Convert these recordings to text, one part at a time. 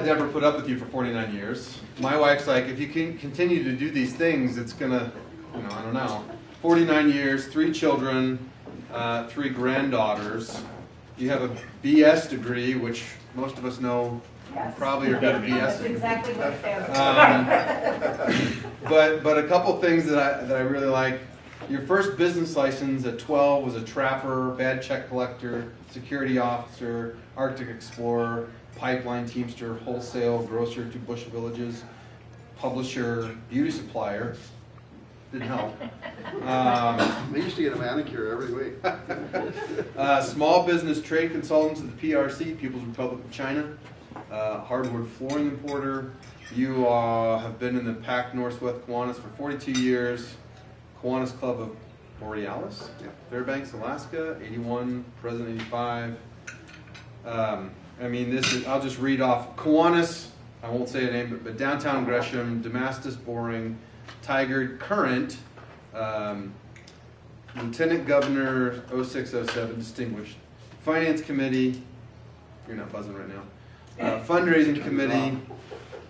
Deborah put up with you for 49 years. My wife's like, if you can continue to do these things, it's gonna, I don't know. 49 years, 3 children, 3 granddaughters. You have a BS degree, which most of us know probably are good at BS. That's exactly what it stands for. But a couple things that I really like. Your first business license at 12 was a trapper, bad check collector, security officer, Arctic explorer, pipeline teamster, wholesale, grocer to bush villages, publisher, beauty supplier. Didn't help. I used to get a manicure every week. Small business trade consultant to the PRC, People's Republic of China. Hardwood flooring importer. You have been in the Pac Northwest Kiwanis for 42 years. Kiwanis Club of Borealis, Fairbanks, Alaska, 81, President 85. I mean, this is, I'll just read off. Kiwanis, I won't say a name, but downtown Gresham, Damascus Boring, Tiger Current, Lieutenant Governor 0607, distinguished. Finance Committee, you're not buzzing right now. Fundraising Committee,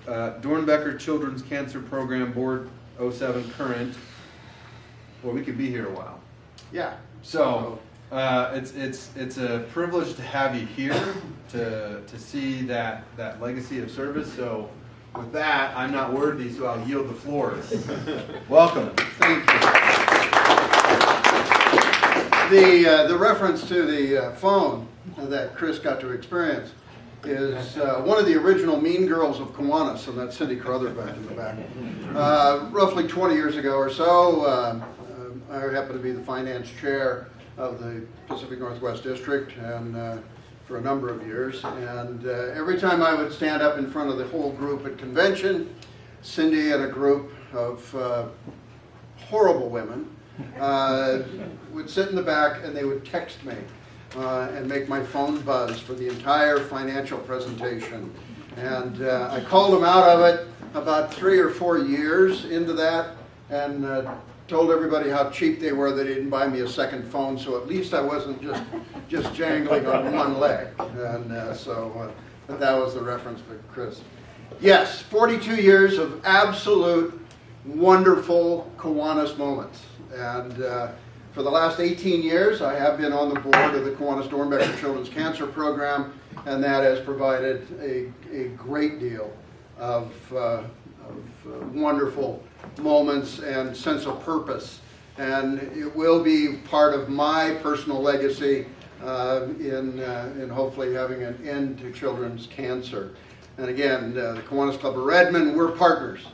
Doernbacher Children's Cancer Program Board 07 Current. Well, we could be here a while. Yeah. So it's a privilege to have you here to see that legacy of service. So with that, I'm not worthy, so I'll yield the floor. Welcome. Thank you. The reference to the phone that Chris got to experience is one of the original mean girls of Kiwanis, and that's Cindy Carruthers back in the back. Roughly 20 years ago or so, I happen to be the finance chair of the Pacific Northwest District, and for a number of years. And every time I would stand up in front of the whole group at convention, Cindy and a group of horrible women would sit in the back and they would text me and make my phone buzz for the entire financial presentation. And I called them out of it about 3 or 4 years into that, and told everybody how cheap they were. They didn't buy me a second phone, so at least I wasn't just jangling on one leg. And but that was the reference to Chris. Yes, 42 years of absolute wonderful Kiwanis moments. And for the last 18 years, I have been on the board of the Kiwanis Doernbacher Children's Cancer Program, and that has provided a great deal of wonderful moments and sense of purpose. And it will be part of my personal legacy in hopefully having an end to children's cancer. And again, the Kiwanis Club of Redmond, we're partners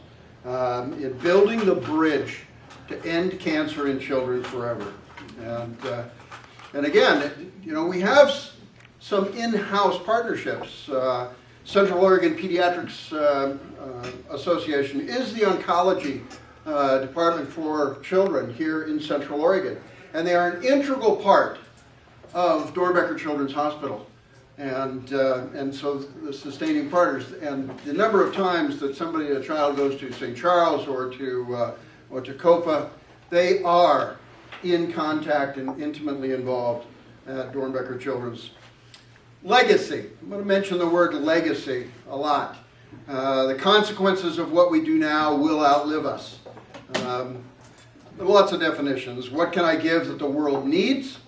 in building the bridge to end cancer in children forever. And again, we have some in-house partnerships. Central Oregon Pediatrics Association is the oncology department for children here in Central Oregon, and they are an integral part of Doernbacher Children's Hospital, and so the sustaining partners. And the number of times that a child goes to St. Charles or to COPA, they are in contact and intimately involved at Doernbacher Children's. Legacy. I'm going to mention the word legacy a lot. The consequences of what we do now will outlive us. Lots of definitions. What can I give that the world needs?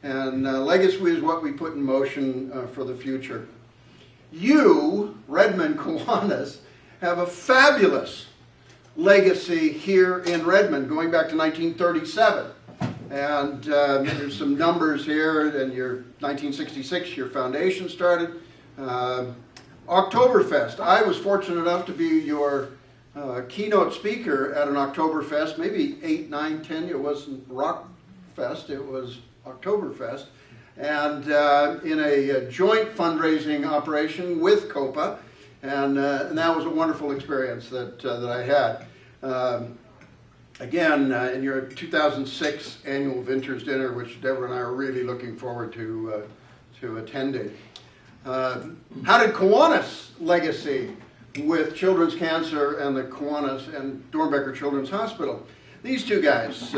And legacy is what we put in motion for the future. You, Redmond Kiwanis, have a fabulous legacy here in Redmond going back to 1937. And there's some numbers here. And your 1966, your foundation started. Oktoberfest. I was fortunate enough to be your keynote speaker at an Oktoberfest, maybe 8, 9, 10. It wasn't Rock Fest, it was Oktoberfest. And in a joint fundraising operation with COPA. And that was a wonderful experience that I had. Again, in your 2006 annual Vinters Dinner, which Deborah and I are really looking forward to attending. How did Kiwanis legacy with children's cancer and the Kiwanis and Doernbacher Children's Hospital? These two guys,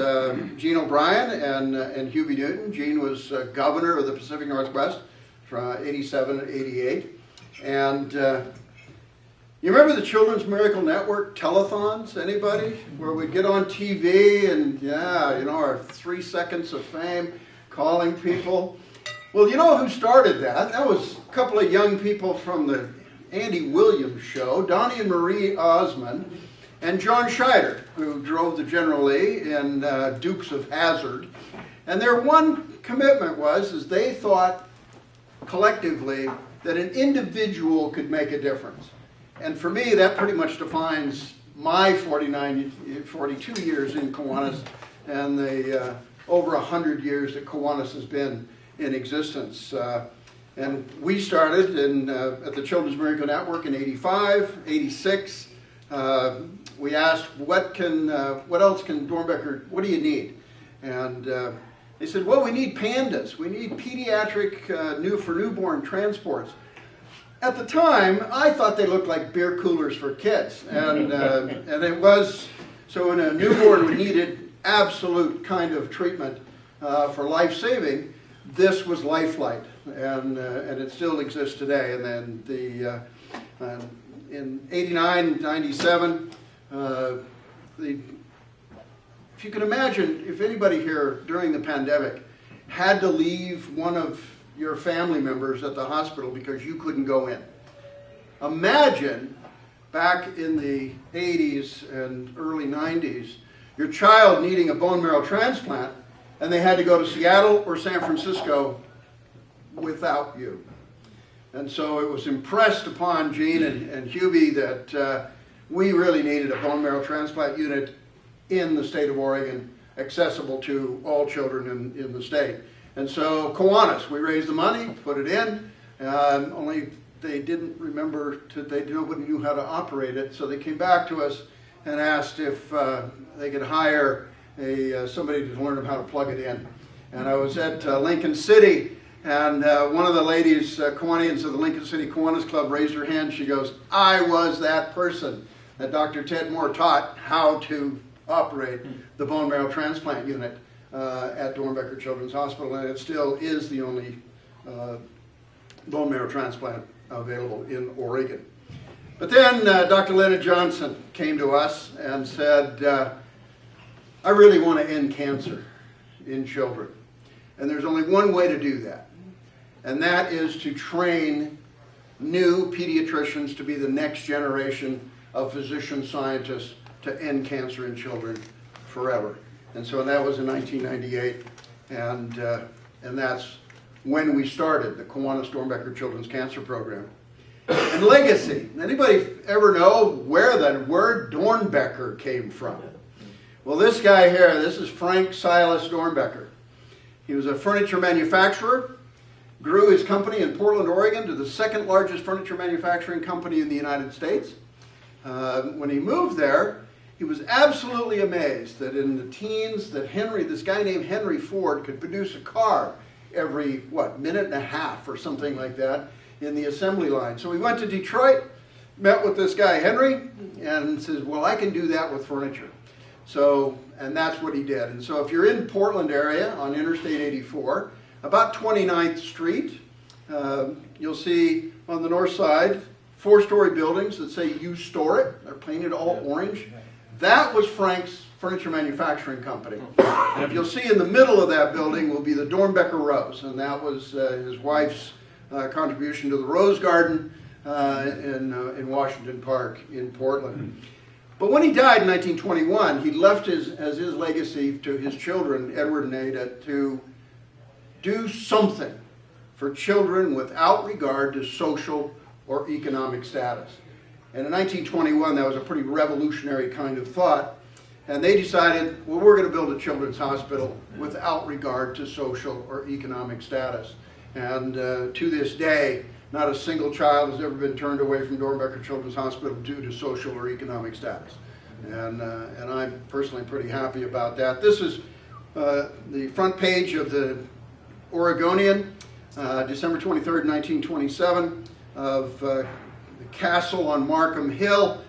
Gene O'Brien and Hubie Newton. Gene was governor of the Pacific Northwest from 87 to 88. And You remember the Children's Miracle Network telethons? Anybody? Where we'd get on TV and, yeah, you know, our 3 seconds of fame, calling people. Well, you know who started that? That was a couple of young people from the Andy Williams show, Donnie and Marie Osmond, and John Scheider, who drove the General Lee in Dukes of Hazzard. And their one commitment was they thought collectively that an individual could make a difference. And for me, that pretty much defines my 42 years in Kiwanis and the over 100 years that Kiwanis has been in existence. And we started at the Children's Miracle Network in 85, 86. We asked, what else can Doernbacher, what do you need? And they said, well, we need pandas. We need pediatric for newborn transports. At the time, I thought they looked like beer coolers for kids. And it was, so in a newborn we needed absolute kind of treatment for life-saving. This was Lifeline, and it still exists today. And then in 89, 97, if you can imagine, if anybody here during the pandemic had to leave one of your family members at the hospital because you couldn't go in. Imagine back in the 80s and early 90s, your child needing a bone marrow transplant and they had to go to Seattle or San Francisco without you. And so it was impressed upon Gene and Hubie that we really needed a bone marrow transplant unit in the state of Oregon, accessible to all children in the state. And so Kiwanis, we raised the money, put it in, only they didn't remember, nobody knew how to operate it, so they came back to us and asked if they could hire somebody to learn them how to plug it in. And I was at Lincoln City, and one of the ladies, Kiwanians of the Lincoln City Kiwanis Club, raised her hand. She goes, I was that person that Dr. Ted Moore taught how to operate the bone marrow transplant unit at Doernbacher Children's Hospital, and it still is the only bone marrow transplant available in Oregon. But then Dr. Leonard Johnson came to us and said, I really want to end cancer in children. And there's only one way to do that, and that is to train new pediatricians to be the next generation of physician scientists to end cancer in children forever. And so that was in 1998, and that's when we started the Kiwanis Doernbacher Children's Cancer Program. And legacy. Anybody ever know where the word Doernbacher came from? Well, this guy here, this is Frank Silas Doernbacher. He was a furniture manufacturer, grew his company in Portland, Oregon to the second largest furniture manufacturing company in the United States. When he moved there, he was absolutely amazed that in the teens that this guy named Henry Ford could produce a car every, minute and a half or something like that in the assembly line. So he went to Detroit, met with this guy Henry, and says, well, I can do that with furniture. So, and that's what he did. And so if you're in Portland area on Interstate 84, about 29th Street, you'll see on the north side 4-story buildings that say "You Store It." They're painted all orange. That was Frank's furniture manufacturing company. And if you'll see in the middle of that building will be the Doernbacher Rose, and that was his wife's contribution to the Rose Garden in Washington Park in Portland. But when he died in 1921, he left as his legacy to his children, Edward and Ada, to do something for children without regard to social or economic status. And in 1921, that was a pretty revolutionary kind of thought. And they decided, well, we're going to build a children's hospital without regard to social or economic status. And to this day, not a single child has ever been turned away from Doernbacher Children's Hospital due to social or economic status. And I'm personally pretty happy about that. This is the front page of the Oregonian, December 23rd, 1927, of the castle on Markham Hill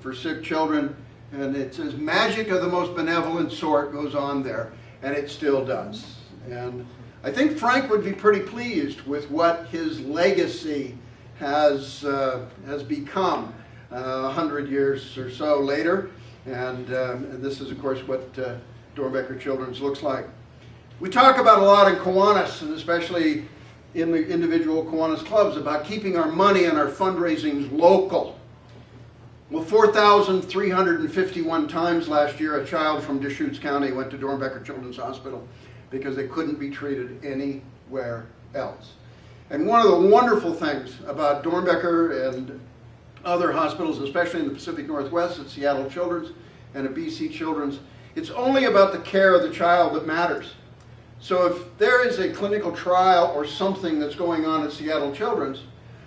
for sick children. And it says, magic of the most benevolent sort goes on there, and it still does. And I think Frank would be pretty pleased with what his legacy has become 100 years or so later, and this is, of course, what Doernbacher Children's looks like. We talk about a lot in Kiwanis, and especially in the individual Kiwanis clubs, about keeping our money and our fundraising local. Well, 4,351 times last year, a child from Deschutes County went to Doernbacher Children's Hospital because they couldn't be treated anywhere else. And one of the wonderful things about Doernbacher and other hospitals, especially in the Pacific Northwest, at Seattle Children's and at BC Children's, it's only about the care of the child that matters. So if there is a clinical trial or something that's going on at Seattle Children's,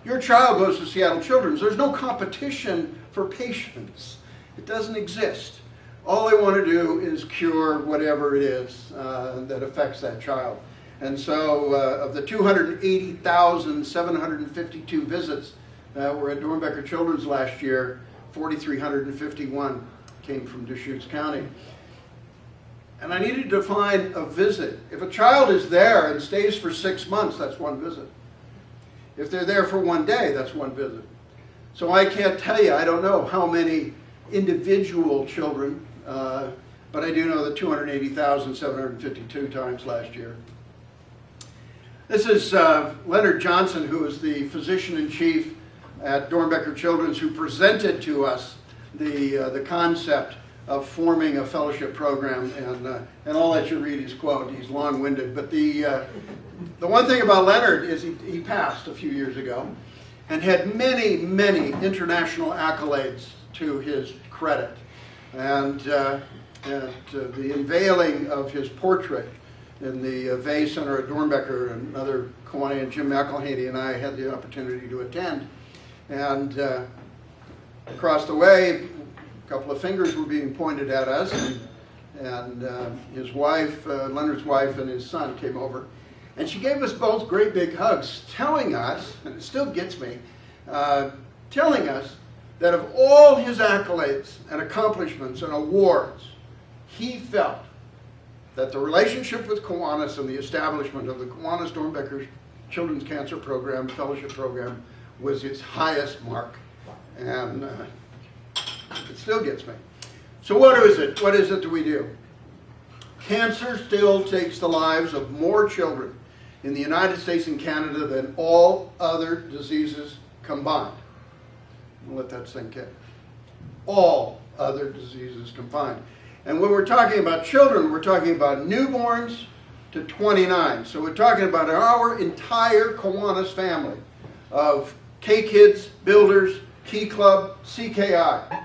your child goes to Seattle Children's. There's no competition for patients. It doesn't exist. All they want to do is cure whatever it is that affects that child. And so of the 280,752 visits that were at Doernbacher Children's last year, 4,351 came from Deschutes County. And I needed to define a visit. If a child is there and stays for 6 months, that's one visit. If they're there for 1 day, that's one visit. So I can't tell you, I don't know how many individual children, but I do know that 280,752 times last year. This is Leonard Johnson, who is the physician-in-chief at Doernbacher Children's, who presented to us the concept of forming a fellowship program, and I'll let you read his quote. He's long-winded, but the one thing about Leonard is he passed a few years ago and had many, many international accolades to his credit. And the unveiling of his portrait in the Vay Center at Doernbacher, and another Kiwanian, Jim McElhaney, and I had the opportunity to attend. And across the way, a couple of fingers were being pointed at us, and his wife, Leonard's wife, and his son came over. And she gave us both great big hugs, telling us, and it still gets me, telling us that of all his accolades and accomplishments and awards, he felt that the relationship with Kiwanis and the establishment of the Kiwanis Doernbacher Children's Cancer Program, Fellowship Program, was its highest mark. And it still gets me. So what is it? What is it that we do? Cancer still takes the lives of more children in the United States and Canada than all other diseases combined. I'll let that sink in. All other diseases combined. And when we're talking about children, we're talking about newborns to 29. So we're talking about our entire Kiwanis family of K-Kids, Builders, Key Club, CKI.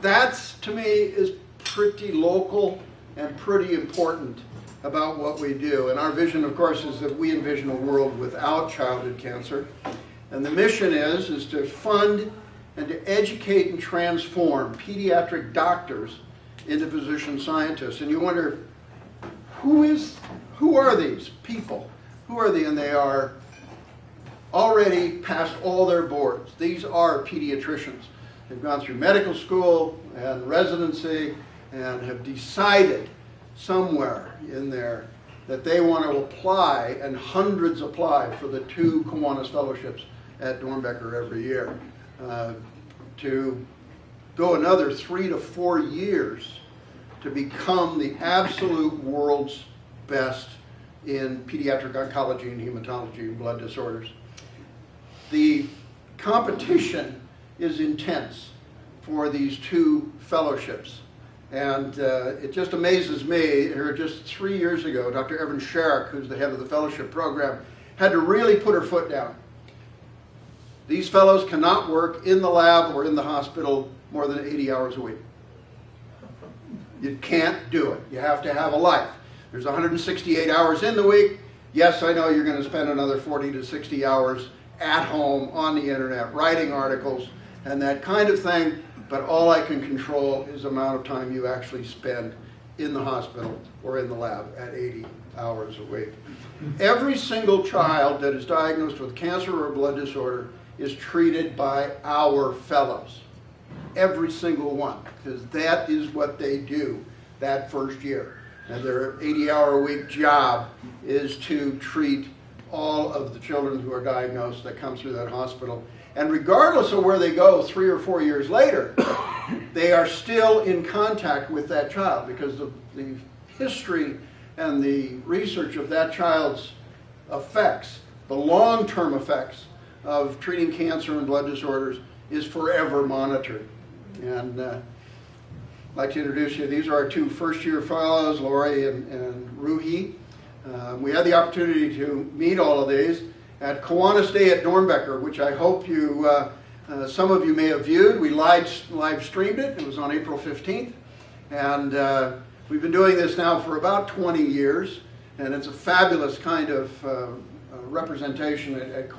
That's, to me, is pretty local and pretty important about what we do. And our vision, of course, is that we envision a world without childhood cancer. And the mission is to fund and to educate and transform pediatric doctors into physician scientists. And you wonder, who are these people? Who are they? And they are already past all their boards. These are pediatricians. They've gone through medical school and residency and have decided somewhere in there that they want to apply, and hundreds apply for the 2 Kiwanis fellowships at Doernbacher every year, to go another 3 to 4 years to become the absolute world's best in pediatric oncology and hematology and blood disorders. The competition is intense for these 2 fellowships. And it just amazes me, here just 3 years ago, Dr. Evan Sherrick, who's the head of the fellowship program, had to really put her foot down. These fellows cannot work in the lab or in the hospital more than 80 hours a week. You can't do it. You have to have a life. There's 168 hours in the week. Yes, I know you're going to spend another 40 to 60 hours at home on the internet, writing articles and that kind of thing, but all I can control is the amount of time you actually spend in the hospital or in the lab at 80 hours a week. Every single child that is diagnosed with cancer or a blood disorder is treated by our fellows. Every single one, because that is what they do that first year. And their 80-hour-a-week job is to treat all of the children who are diagnosed that come through that hospital. And regardless of where they go 3 or 4 years later, they are still in contact with that child, because the history and the research of that child's effects, the long-term effects of treating cancer and blood disorders, is forever monitored. And I'd like to introduce you. These are our 2 first-year fellows, Lori and Ruhi. We had the opportunity to meet all of these at Kiwanis Day at Doernbacher, which I hope you, some of you may have viewed. We live streamed it. It was on April 15th. And we've been doing this now for about 20 years. And it's a fabulous kind of representation at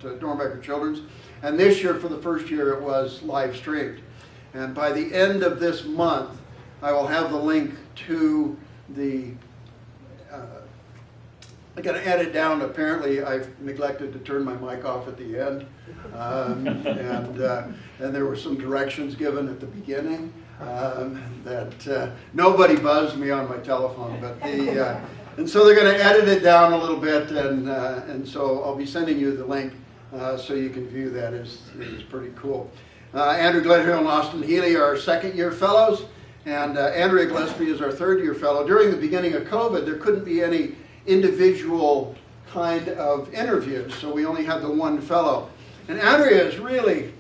Doernbacher Children's. And this year, for the first year, it was live streamed. And by the end of this month, I will have the link to the I got to edit down. Apparently, I've neglected to turn my mic off at the end, and there were some directions given at the beginning that nobody buzzed me on my telephone. But and so they're going to edit it down a little bit, and so I'll be sending you the link so you can view that. It's pretty cool. Andrew Gledhill and Austin Healy are our second-year fellows, and Andrea Gillespie is our third-year fellow. During the beginning of COVID, there couldn't be any individual kind of interviews, so we only had the one fellow. And Andrea is really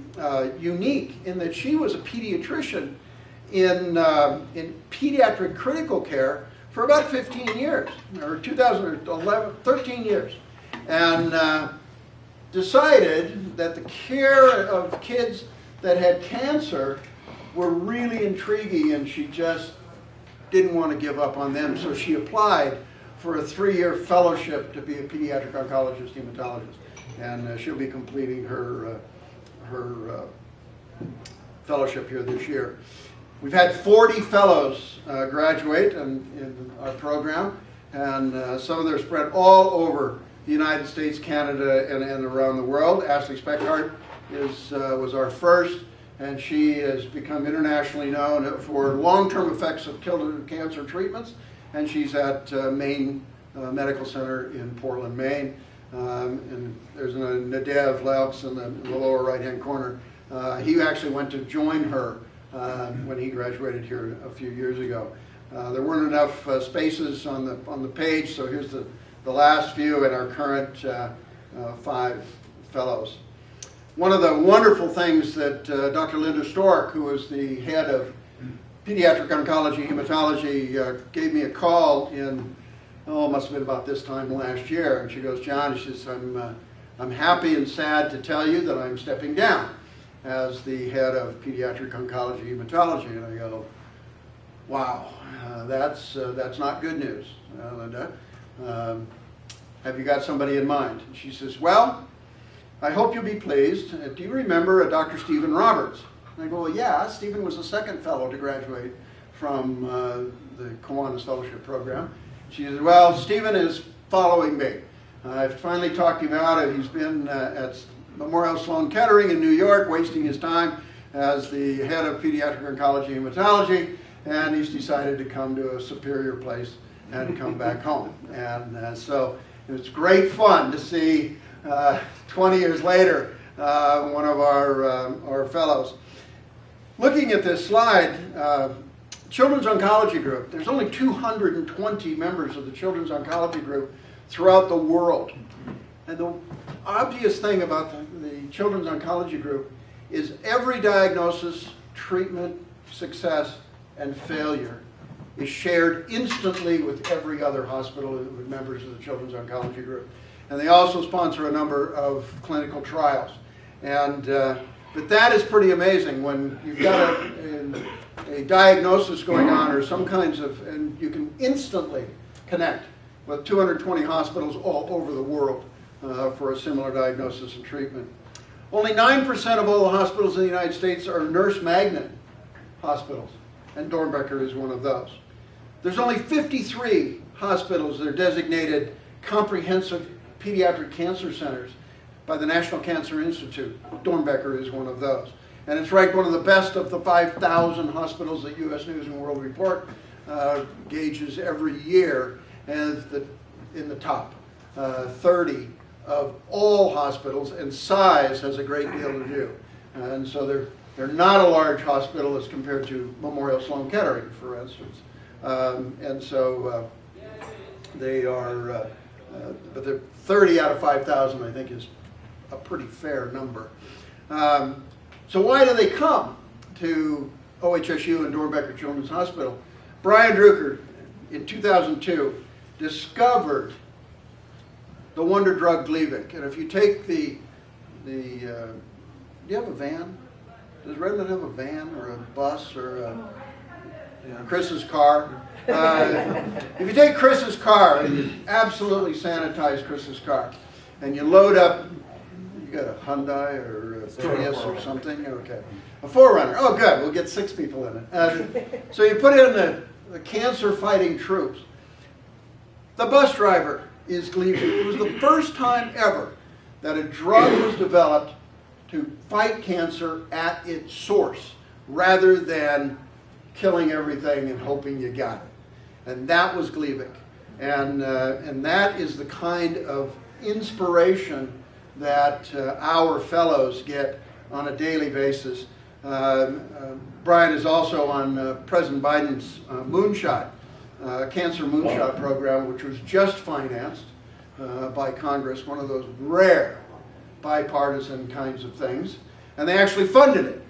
unique in that she was a pediatrician in pediatric critical care for about 15 years, or 13 years, and decided that the care of kids that had cancer were really intriguing, and she just didn't want to give up on them, so she applied for a 3-year fellowship to be a pediatric oncologist hematologist, and she'll be completing her fellowship here this year. We've had 40 fellows graduate in our program, and some of them are spread all over the United States, Canada, and around the world. Ashley Speckhart was our first, and she has become internationally known for long-term effects of cancer treatments. And she's at Maine Medical Center in Portland, Maine. And there's Nadev Laux in the lower right-hand corner. He actually went to join her when he graduated here a few years ago. There weren't enough spaces on the page, so here's the last few and our current 5 fellows. One of the wonderful things that Dr. Linda Stork, who was the head of pediatric oncology hematology, gave me a call in, it must have been about this time last year, and she goes, John, she says, I'm happy and sad to tell you that I'm stepping down as the head of pediatric oncology hematology. And I go, wow, that's not good news, Linda. Have you got somebody in mind? And she says, well, I hope you'll be pleased. Do you remember Dr. Stephen Roberts? And I go, well, yeah, Stephen was the second fellow to graduate from the Kiwanis Fellowship Program. She says, well, Stephen is following me. I've finally talked him out of, he's been at Memorial Sloan Kettering in New York, wasting his time as the head of pediatric oncology hematology, and he's decided to come to a superior place and come back home. And so it's great fun to see 20 years later one of our fellows. Looking at this slide, Children's Oncology Group, there's only 220 members of the Children's Oncology Group throughout the world. And the obvious thing about the Children's Oncology Group is every diagnosis, treatment, success, and failure is shared instantly with every other hospital with members of the Children's Oncology Group. And they also sponsor a number of clinical trials. And but that is pretty amazing when you've got a diagnosis going on or some kinds of, and you can instantly connect with 220 hospitals all over the world for a similar diagnosis and treatment. Only 9% of all the hospitals in the United States are nurse magnet hospitals, and Doernbacher is one of those. There's only 53 hospitals that are designated comprehensive pediatric cancer centers by the National Cancer Institute. Doernbacher is one of those. And it's ranked one of the best of the 5,000 hospitals that U.S. News and World Report gauges every year as in the top 30 of all hospitals, and size has a great deal to do. And so they're not a large hospital as compared to Memorial Sloan Kettering, for instance. And so they are, but they're 30 out of 5,000, I think, is a pretty fair number. So why do they come to OHSU and Doernbacher Children's Hospital? Brian Drucker, in 2002, discovered the wonder drug Gleevec. And if you take do you have a van? Does Redmond have a van or a bus or Chris's car? If you take Chris's car and you absolutely sanitize Chris's car, and you load up, you got a Hyundai or a Prius or something? Okay. A 4Runner. Oh, good. We'll get 6 people in it. So you put in the cancer-fighting troops. The bus driver is Gleevec. It was the first time ever that a drug was developed to fight cancer at its source, rather than killing everything and hoping you got it. And that was Gleevec. And that is the kind of inspiration that our fellows get on a daily basis. Brian is also on President Biden's Moonshot, Cancer Moonshot program, which was just financed by Congress, one of those rare bipartisan kinds of things. And they actually funded it.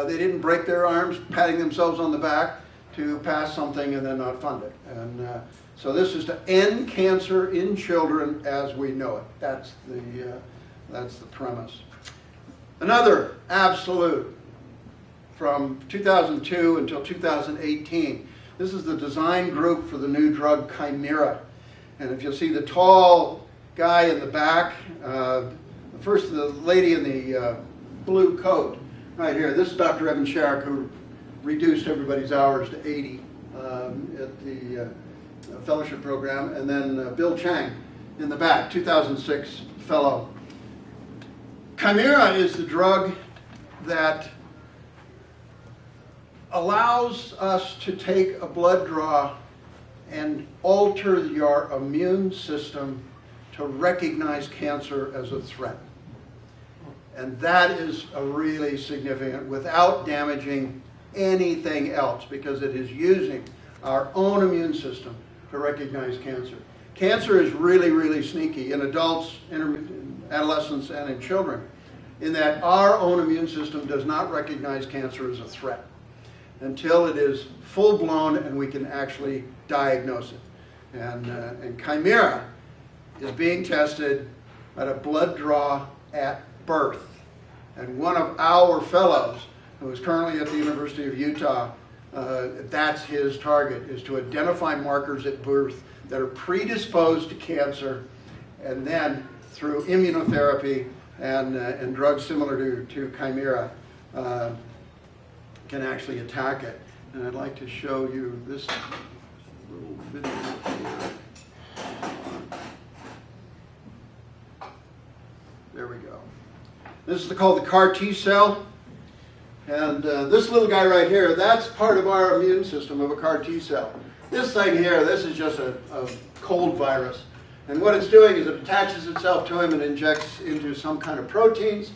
They didn't break their arms patting themselves on the back to pass something and then not fund it. And so this is to end cancer in children as we know it. That's the premise. Another absolute from 2002 until 2018. This is the design group for the new drug Chimera. And if you'll see the tall guy in the back, first the lady in the blue coat right here. This is Dr. Evan Sharrock, who reduced everybody's hours to 80 at the fellowship program. And then Bill Chang in the back, 2006 fellow. Chimera is the drug that allows us to take a blood draw and alter your immune system to recognize cancer as a threat. And that is a really significant, without damaging anything else, because it is using our own immune system to recognize cancer. Cancer is really, really sneaky in adults, in adolescents, and in children, in that our own immune system does not recognize cancer as a threat until it is full-blown and we can actually diagnose it. And Chimera is being tested at a blood draw at birth. And one of our fellows, who is currently at the University of Utah, that's his target, is to identify markers at birth that are predisposed to cancer, and then through immunotherapy and drugs similar to Chimera, can actually attack it. And I'd like to show you this little video here. There we go. This is called the CAR T cell. And this little guy right here, that's part of our immune system of a CAR T cell. This thing here, this is just a cold virus. And what it's doing is it attaches itself to him and injects into some kind of proteins.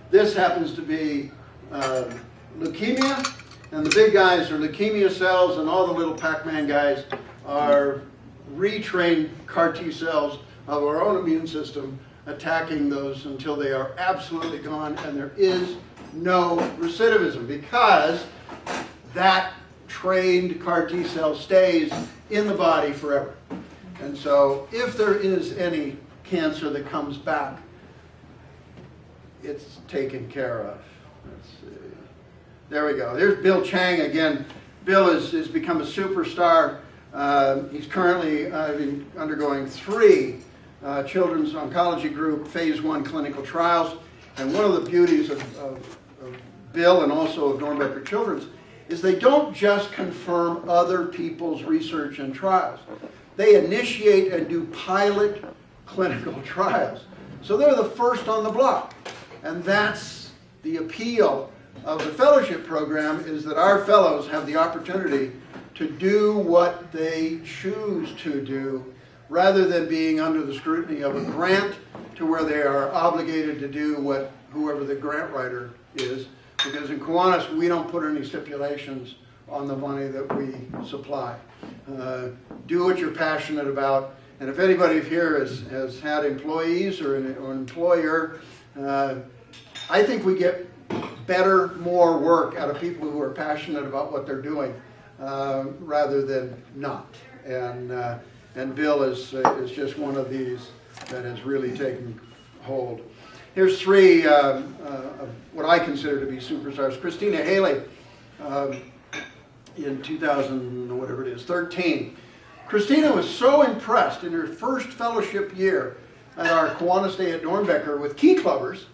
This happens to be leukemia, and the big guys are leukemia cells, and all the little Pac-Man guys are retrained CAR T cells of our own immune system, attacking those until they are absolutely gone, and there is no recidivism, because that trained CAR T cell stays in the body forever. And so if there is any cancer that comes back, it's taken care of. Let's see. There we go. There's Bill Chang again. Bill has become a superstar. He's currently undergoing 3 children's oncology group phase 1 clinical trials. And one of the beauties of Bill and also of Doernbacher Children's is they don't just confirm other people's research and trials. They initiate and do pilot clinical trials. So they're the first on the block. And that's the appeal of the fellowship program, is that our fellows have the opportunity to do what they choose to do rather than being under the scrutiny of a grant to where they are obligated to do what whoever the grant writer is. Because in Kiwanis, we don't put any stipulations on the money that we supply. Do what you're passionate about. And if anybody here has had employees or an employer, I think we get better, more work out of people who are passionate about what they're doing rather than not. And Bill is just one of these that has really taken hold. Here's three of what I consider to be superstars. Christina Haley in 2013. Christina was so impressed in her first fellowship year at our Kiwanis Day at Doernbacher with key clubbers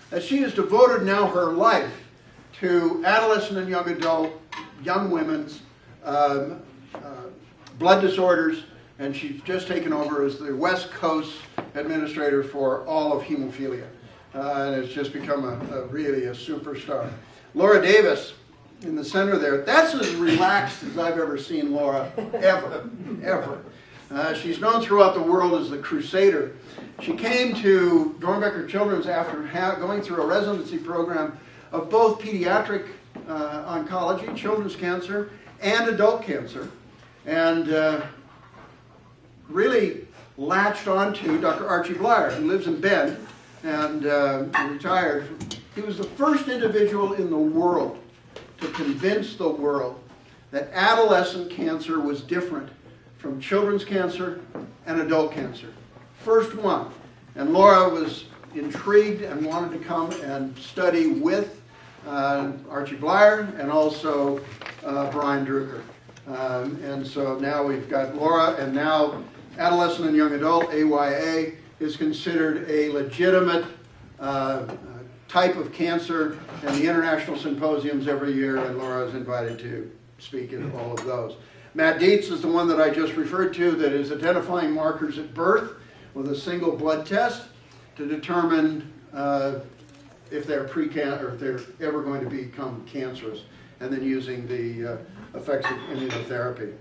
that she has devoted now her life to adolescent and young adult, young women's blood disorders, and she's just taken over as the West Coast administrator for all of hemophilia. And it's just become really a superstar. Laura Davis in the center there, that's as relaxed as I've ever seen Laura, ever. She's known throughout the world as the Crusader. She came to Doernbacher Children's after going through a residency program of both pediatric oncology, children's cancer, and adult cancer, and really latched onto Dr. Archie Blyer, who lives in Bend and retired. He was the first individual in the world to convince the world that adolescent cancer was different from children's cancer and adult cancer. First one. And Laura was intrigued and wanted to come and study with Archie Blyer and also Brian Drucker. And so now we've got Laura, and now adolescent and young adult, AYA, is considered a legitimate type of cancer, and the international symposiums every year, and Laura is invited to speak at all of those. Matt Dietz is the one that I just referred to that is identifying markers at birth with a single blood test to determine if they're pre-cancer or if they're ever going to become cancerous, and then using the effects of immunotherapy.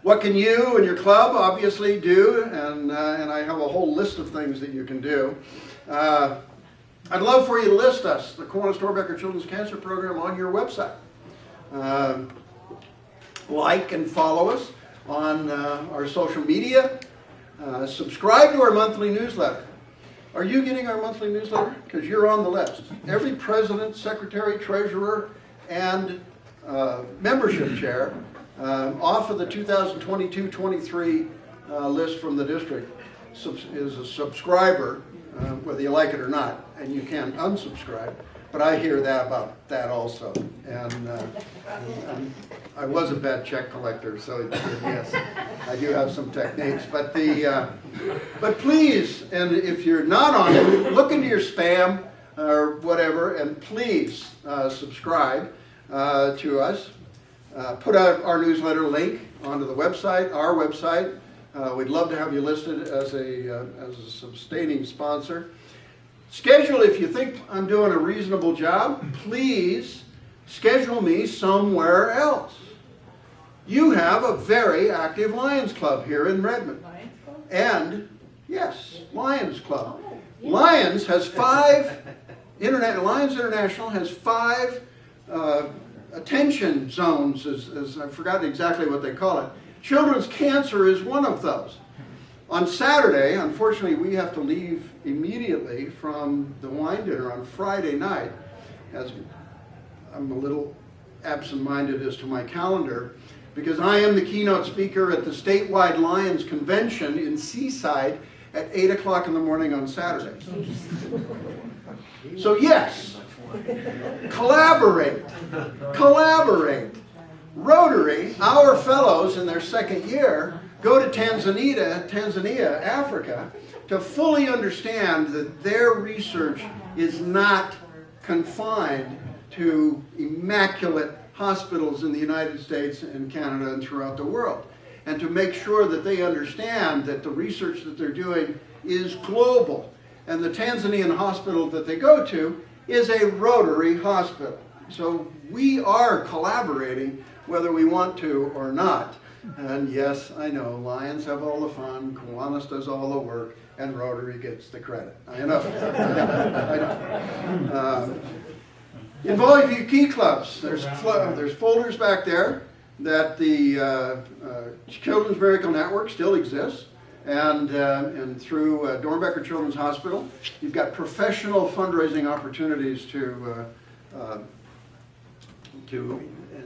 What can you and your club obviously do? And I have a whole list of things that you can do. I'd love for you to list us, the Kiwanis Doernbacher Children's Cancer Program, on your website. Like and follow us on our social media. Subscribe to our monthly newsletter. Are you getting our monthly newsletter? Because you're on the list. Every president, secretary, treasurer, and membership chair off of the 2022-23 list from the district is a subscriber, whether you like it or not, and you can unsubscribe. But I hear that about that also. And I was a bad check collector, so yes, I do have some techniques. But but please, and if you're not on it, look into your spam or whatever, and please subscribe to us. Put out our newsletter link onto the website, our website. We'd love to have you listed as a sustaining sponsor. Schedule, if you think I'm doing a reasonable job, please schedule me somewhere else. You have a very active Lions Club here in Redmond. Lions Club? And, yes, Lions Club. Lions has Lions International has 5 attention zones, as I've forgotten exactly what they call it. Children's cancer is one of those. On Saturday, unfortunately, we have to leave immediately from the wine dinner on Friday night, as I'm a little absent-minded as to my calendar, because I am the keynote speaker at the statewide Lions Convention in Seaside at 8 o'clock in the morning on Saturday. So yes, collaborate. Rotary, our fellows in their second year, go to Tanzania, Africa, to fully understand that their research is not confined to immaculate hospitals in the United States and Canada and throughout the world, and to make sure that they understand that the research that they're doing is global. And the Tanzanian hospital that they go to is a Rotary hospital. So we are collaborating whether we want to or not. And yes, I know, Lions have all the fun, Kiwanis does all the work, and Rotary gets the credit. I know. I know. Involve your key clubs. There's folders back there that the Children's Miracle Network still exists, and through Doernbacher Children's Hospital, you've got professional fundraising opportunities to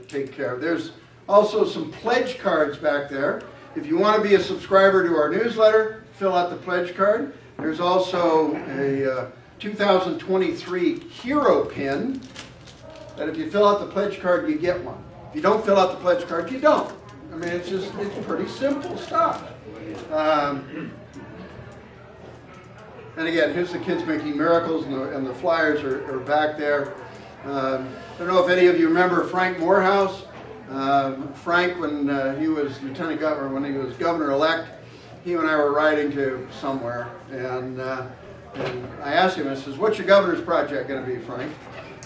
take care of. There's also some pledge cards back there. If you want to be a subscriber to our newsletter, fill out the pledge card. There's also a 2023 hero pin that if you fill out the pledge card, you get one. If you don't fill out the pledge card, you don't. I mean, it's pretty simple stuff. And again, here's the Kids Making Miracles, and the flyers are back there. I don't know if any of you remember Frank Morehouse. Frank, when he was lieutenant governor, when he was governor-elect, he and I were riding to somewhere, and I asked him, I says, "What's your governor's project going to be, Frank?"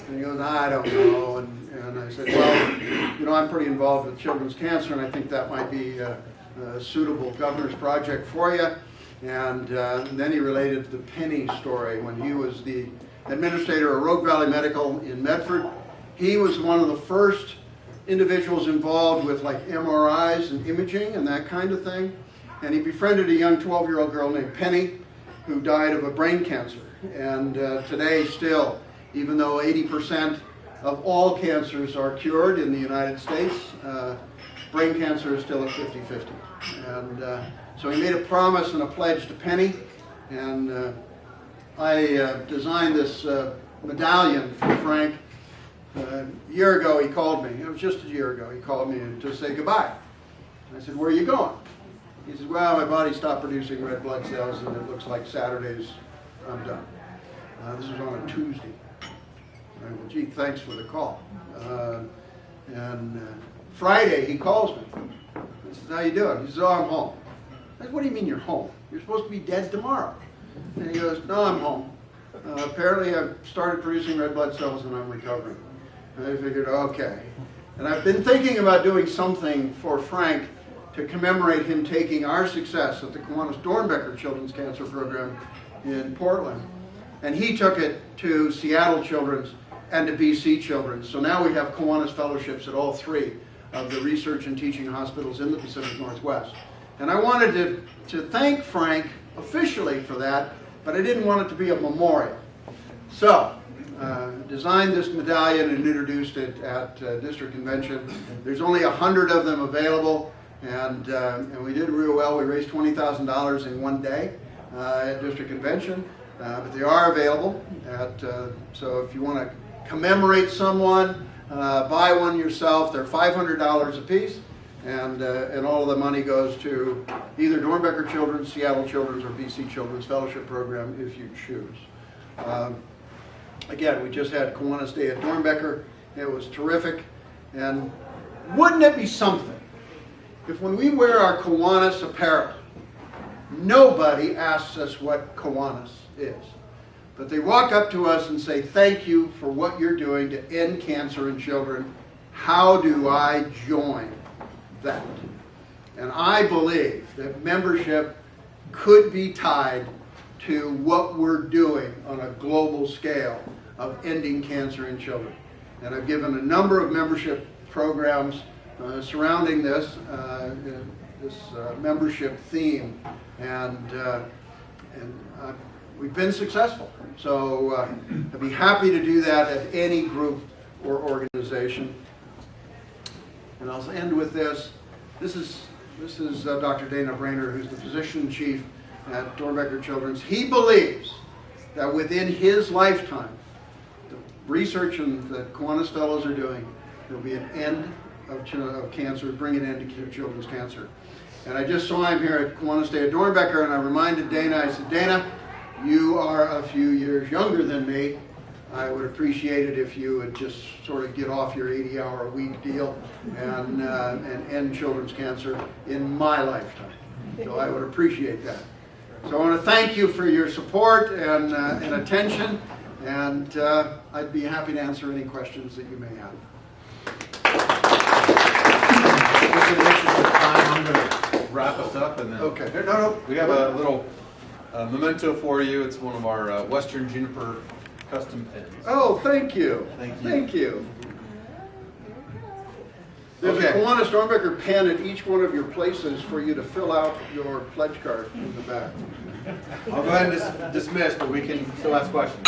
And he goes, "I don't know." And I said, "Well, you know, I'm pretty involved with children's cancer, and I think that might be a suitable governor's project for you." And then he related the Penny story when he was the administrator of Rogue Valley Medical in Medford. He was one of the first individuals involved with like MRIs and imaging and that kind of thing. And he befriended a young 12-year-old girl named Penny who died of a brain cancer. And today still, even though 80% of all cancers are cured in the United States, brain cancer is still at 50-50. And so he made a promise and a pledge to Penny, and I designed this medallion for Frank. A year ago he called me, it was just a year ago, he called me to say goodbye. I said, "Where are you going?" He said, "Well, my body stopped producing red blood cells and it looks like Saturday's I'm done." This was on a Tuesday. I went, "Well, gee, thanks for the call." Friday he calls me. I said, "How you doing?" He says, "Oh, I'm home." I said, "What do you mean you're home? You're supposed to be dead tomorrow." And he goes, "No, I'm home. Apparently I've started producing red blood cells and I'm recovering." And I figured, okay. And I've been thinking about doing something for Frank to commemorate him taking our success at the Kiwanis Doernbacher Children's Cancer Program in Portland. And he took it to Seattle Children's and to BC Children's. So now we have Kiwanis fellowships at all three of the research and teaching hospitals in the Pacific Northwest. And I wanted to thank Frank officially for that, but I didn't want it to be a memorial. So, designed this medallion and introduced it at District Convention. There's only 100 of them available, and we did real well. We raised $20,000 in one day at District Convention, but they are available. So if you want to commemorate someone, buy one yourself. They're $500 a piece. And all of the money goes to either Doernbacher Children's, Seattle Children's, or BC Children's Fellowship Program if you choose. Again, we just had Kiwanis Day at Doernbacher. It was terrific. And wouldn't it be something if when we wear our Kiwanis apparel, nobody asks us what Kiwanis is, but they walk up to us and say, "Thank you for what you're doing to end cancer in children. How do I join that?" And I believe that membership could be tied to what we're doing on a global scale of ending cancer in children. And I've given a number of membership programs surrounding this membership theme, and we've been successful. So I'd be happy to do that at any group or organization. And I'll end with this. This is Dr. Dana Brainerd, who's the physician chief at Doernbacher Children's. He believes that within his lifetime, the research that Kiwanis Fellows are doing, there'll be an end of cancer, bring an end to children's cancer. And I just saw him here at Kiwanis Day at Doernbacher, and I reminded Dana, I said, "Dana, you are a few years younger than me. I would appreciate it if you would just sort of get off your 80-hour-a-week deal and end children's cancer in my lifetime." So I would appreciate that. So I want to thank you for your support and attention, and I'd be happy to answer any questions that you may have. up, and then Okay. No. We have a little memento for you. It's one of our Western Juniper custom pins. Oh, thank you. Thank you. Thank you. There's Okay. a Kiwanis Doernbacher pen at each one of your places for you to fill out your pledge card in the back. I'll go ahead and dismiss, but we can still ask questions.